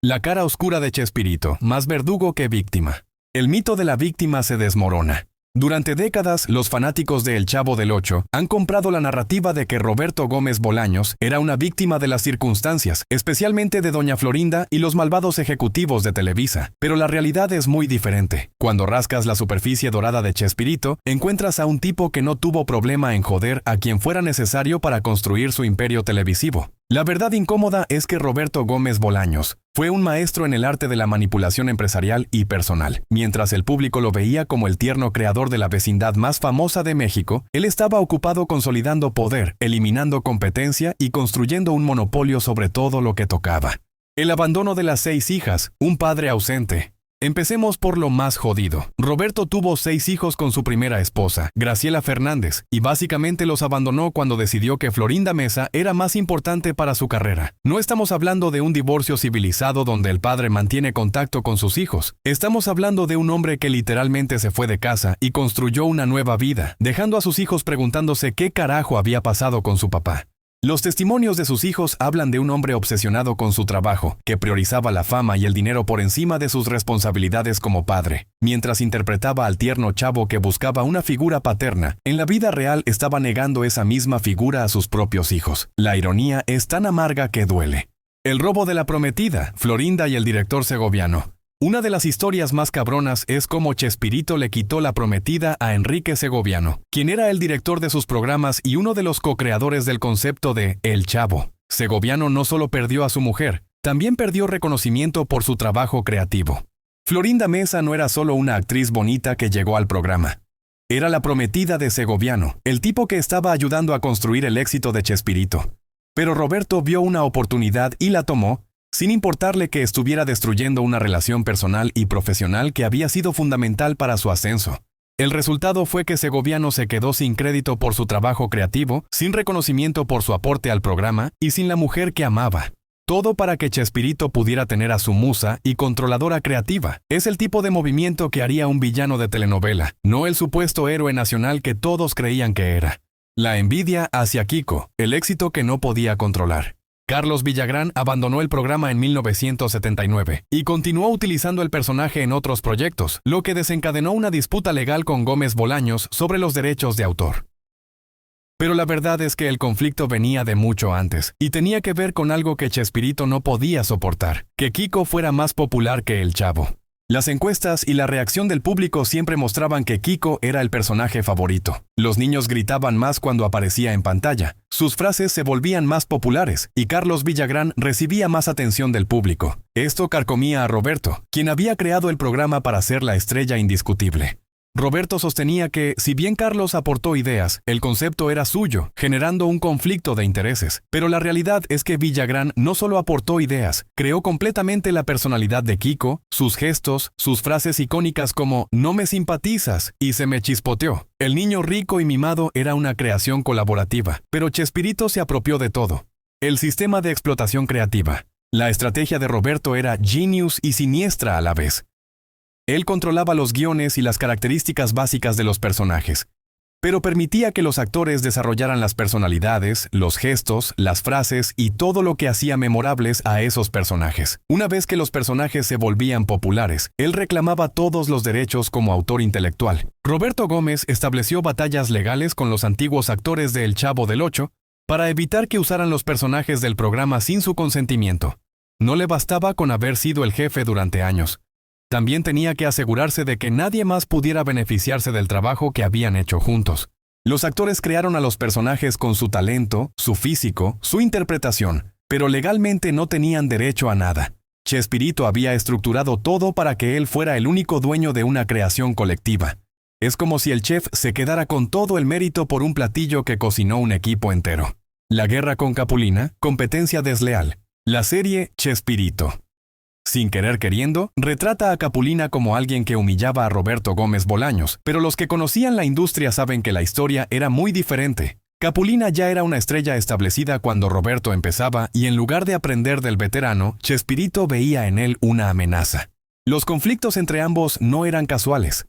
La cara oscura de Chespirito, más verdugo que víctima. El mito de la víctima se desmorona. Durante décadas, los fanáticos de El Chavo del Ocho han comprado la narrativa de que Roberto Gómez Bolaños era una víctima de las circunstancias, especialmente de Doña Florinda y los malvados ejecutivos de Televisa. Pero la realidad es muy diferente. Cuando rascas la superficie dorada de Chespirito, encuentras a un tipo que no tuvo problema en joder a quien fuera necesario para construir su imperio televisivo. La verdad incómoda es que Roberto Gómez Bolaños fue un maestro en el arte de la manipulación empresarial y personal. Mientras el público lo veía como el tierno creador de la vecindad más famosa de México, él estaba ocupado consolidando poder, eliminando competencia y construyendo un monopolio sobre todo lo que tocaba. El abandono de las 6 hijas, un padre ausente. Empecemos por lo más jodido. Roberto tuvo 6 hijos con su primera esposa, Graciela Fernández, y básicamente los abandonó cuando decidió que Florinda Mesa era más importante para su carrera. No estamos hablando de un divorcio civilizado donde el padre mantiene contacto con sus hijos. Estamos hablando de un hombre que literalmente se fue de casa y construyó una nueva vida, dejando a sus hijos preguntándose qué carajo había pasado con su papá. Los testimonios de sus hijos hablan de un hombre obsesionado con su trabajo, que priorizaba la fama y el dinero por encima de sus responsabilidades como padre. Mientras interpretaba al tierno chavo que buscaba una figura paterna, en la vida real estaba negando esa misma figura a sus propios hijos. La ironía es tan amarga que duele. El robo de la prometida, Florinda y el director segoviano. Una de las historias más cabronas es cómo Chespirito le quitó la prometida a Enrique Segoviano, quien era el director de sus programas y uno de los co-creadores del concepto de El Chavo. Segoviano no solo perdió a su mujer, también perdió reconocimiento por su trabajo creativo. Florinda Mesa no era solo una actriz bonita que llegó al programa. Era la prometida de Segoviano, el tipo que estaba ayudando a construir el éxito de Chespirito. Pero Roberto vio una oportunidad y la tomó, sin importarle que estuviera destruyendo una relación personal y profesional que había sido fundamental para su ascenso. El resultado fue que Segoviano se quedó sin crédito por su trabajo creativo, sin reconocimiento por su aporte al programa y sin la mujer que amaba. Todo para que Chespirito pudiera tener a su musa y controladora creativa. Es el tipo de movimiento que haría un villano de telenovela, no el supuesto héroe nacional que todos creían que era. La envidia hacia Kiko, el éxito que no podía controlar. Carlos Villagrán abandonó el programa en 1979 y continuó utilizando el personaje en otros proyectos, lo que desencadenó una disputa legal con Gómez Bolaños sobre los derechos de autor. Pero la verdad es que el conflicto venía de mucho antes y tenía que ver con algo que Chespirito no podía soportar, que Kiko fuera más popular que el Chavo. Las encuestas y la reacción del público siempre mostraban que Kiko era el personaje favorito. Los niños gritaban más cuando aparecía en pantalla, sus frases se volvían más populares y Carlos Villagrán recibía más atención del público. Esto carcomía a Roberto, quien había creado el programa para ser la estrella indiscutible. Roberto sostenía que, si bien Carlos aportó ideas, el concepto era suyo, generando un conflicto de intereses. Pero la realidad es que Villagrán no solo aportó ideas, creó completamente la personalidad de Kiko, sus gestos, sus frases icónicas como «no me simpatizas» y «se me chispoteó». El niño rico y mimado era una creación colaborativa, pero Chespirito se apropió de todo. El sistema de explotación creativa. La estrategia de Roberto era genius y siniestra a la vez. Él controlaba los guiones y las características básicas de los personajes, pero permitía que los actores desarrollaran las personalidades, los gestos, las frases y todo lo que hacía memorables a esos personajes. Una vez que los personajes se volvían populares, él reclamaba todos los derechos como autor intelectual. Roberto Gómez estableció batallas legales con los antiguos actores de El Chavo del Ocho para evitar que usaran los personajes del programa sin su consentimiento. No le bastaba con haber sido el jefe durante años. También tenía que asegurarse de que nadie más pudiera beneficiarse del trabajo que habían hecho juntos. Los actores crearon a los personajes con su talento, su físico, su interpretación, pero legalmente no tenían derecho a nada. Chespirito había estructurado todo para que él fuera el único dueño de una creación colectiva. Es como si el chef se quedara con todo el mérito por un platillo que cocinó un equipo entero. La guerra con Capulina, competencia desleal. La serie Chespirito. Sin querer queriendo, retrata a Capulina como alguien que humillaba a Roberto Gómez Bolaños, pero los que conocían la industria saben que la historia era muy diferente. Capulina ya era una estrella establecida cuando Roberto empezaba y en lugar de aprender del veterano, Chespirito veía en él una amenaza. Los conflictos entre ambos no eran casuales.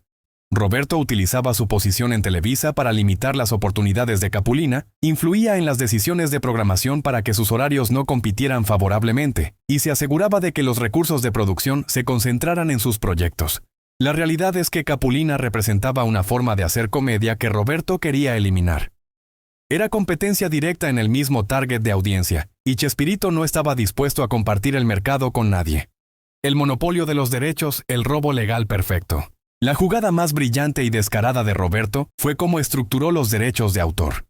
Roberto utilizaba su posición en Televisa para limitar las oportunidades de Capulina, influía en las decisiones de programación para que sus horarios no compitieran favorablemente, y se aseguraba de que los recursos de producción se concentraran en sus proyectos. La realidad es que Capulina representaba una forma de hacer comedia que Roberto quería eliminar. Era competencia directa en el mismo target de audiencia, y Chespirito no estaba dispuesto a compartir el mercado con nadie. El monopolio de los derechos, el robo legal perfecto. La jugada más brillante y descarada de Roberto fue cómo estructuró los derechos de autor.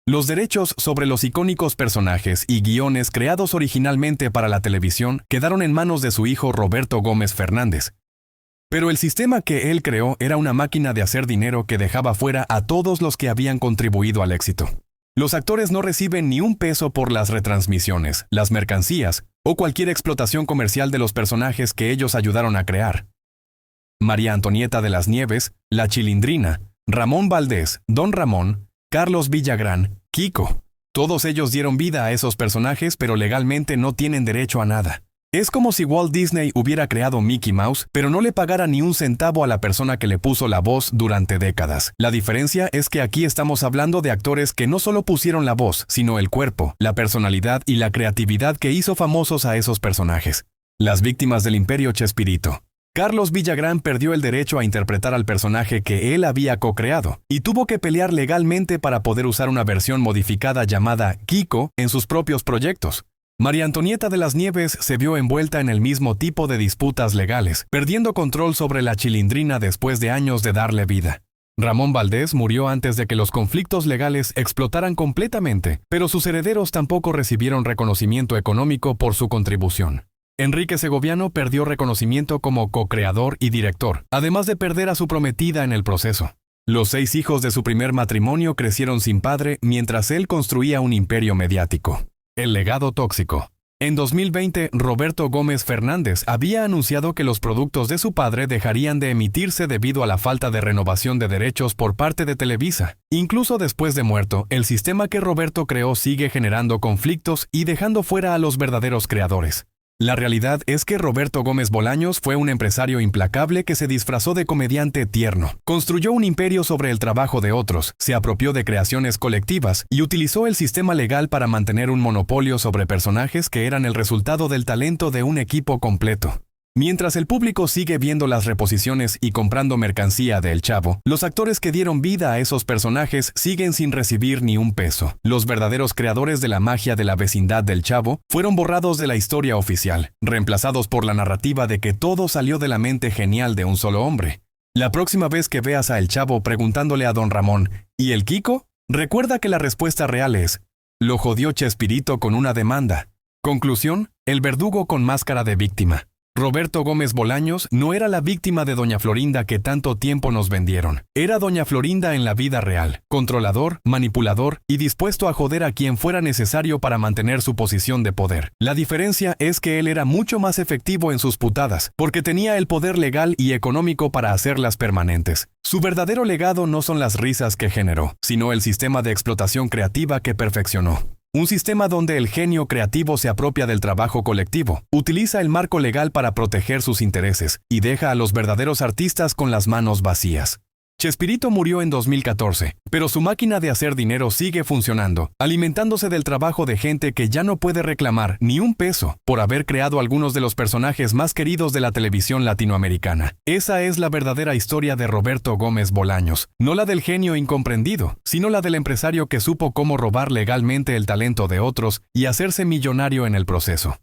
Los derechos sobre los icónicos personajes y guiones creados originalmente para la televisión quedaron en manos de su hijo Roberto Gómez Fernández. Pero el sistema que él creó era una máquina de hacer dinero que dejaba fuera a todos los que habían contribuido al éxito. Los actores no reciben ni un peso por las retransmisiones, las mercancías o cualquier explotación comercial de los personajes que ellos ayudaron a crear. María Antonieta de las Nieves, La Chilindrina, Ramón Valdés, Don Ramón, Carlos Villagrán, Kiko. Todos ellos dieron vida a esos personajes, pero legalmente no tienen derecho a nada. Es como si Walt Disney hubiera creado Mickey Mouse, pero no le pagara ni un centavo a la persona que le puso la voz durante décadas. La diferencia es que aquí estamos hablando de actores que no solo pusieron la voz, sino el cuerpo, la personalidad y la creatividad que hizo famosos a esos personajes. Las víctimas del Imperio Chespirito. Carlos Villagrán perdió el derecho a interpretar al personaje que él había co-creado, y tuvo que pelear legalmente para poder usar una versión modificada llamada Kiko en sus propios proyectos. María Antonieta de las Nieves se vio envuelta en el mismo tipo de disputas legales, perdiendo control sobre La Chilindrina después de años de darle vida. Ramón Valdés murió antes de que los conflictos legales explotaran completamente, pero sus herederos tampoco recibieron reconocimiento económico por su contribución. Enrique Segoviano perdió reconocimiento como co-creador y director, además de perder a su prometida en el proceso. Los 6 hijos de su primer matrimonio crecieron sin padre mientras él construía un imperio mediático. El legado tóxico. En 2020, Roberto Gómez Fernández había anunciado que los productos de su padre dejarían de emitirse debido a la falta de renovación de derechos por parte de Televisa. Incluso después de muerto, el sistema que Roberto creó sigue generando conflictos y dejando fuera a los verdaderos creadores. La realidad es que Roberto Gómez Bolaños fue un empresario implacable que se disfrazó de comediante tierno. Construyó un imperio sobre el trabajo de otros, se apropió de creaciones colectivas y utilizó el sistema legal para mantener un monopolio sobre personajes que eran el resultado del talento de un equipo completo. Mientras el público sigue viendo las reposiciones y comprando mercancía de El Chavo, los actores que dieron vida a esos personajes siguen sin recibir ni un peso. Los verdaderos creadores de la magia de la vecindad del Chavo fueron borrados de la historia oficial, reemplazados por la narrativa de que todo salió de la mente genial de un solo hombre. La próxima vez que veas a El Chavo preguntándole a Don Ramón, ¿y el Kiko? Recuerda que la respuesta real es, lo jodió Chespirito con una demanda. Conclusión, el verdugo con máscara de víctima. Roberto Gómez Bolaños no era la víctima de Doña Florinda que tanto tiempo nos vendieron. Era Doña Florinda en la vida real, controlador, manipulador y dispuesto a joder a quien fuera necesario para mantener su posición de poder. La diferencia es que él era mucho más efectivo en sus putadas, porque tenía el poder legal y económico para hacerlas permanentes. Su verdadero legado no son las risas que generó, sino el sistema de explotación creativa que perfeccionó. Un sistema donde el genio creativo se apropia del trabajo colectivo, utiliza el marco legal para proteger sus intereses y deja a los verdaderos artistas con las manos vacías. Chespirito murió en 2014, pero su máquina de hacer dinero sigue funcionando, alimentándose del trabajo de gente que ya no puede reclamar ni un peso por haber creado algunos de los personajes más queridos de la televisión latinoamericana. Esa es la verdadera historia de Roberto Gómez Bolaños, no la del genio incomprendido, sino la del empresario que supo cómo robar legalmente el talento de otros y hacerse millonario en el proceso.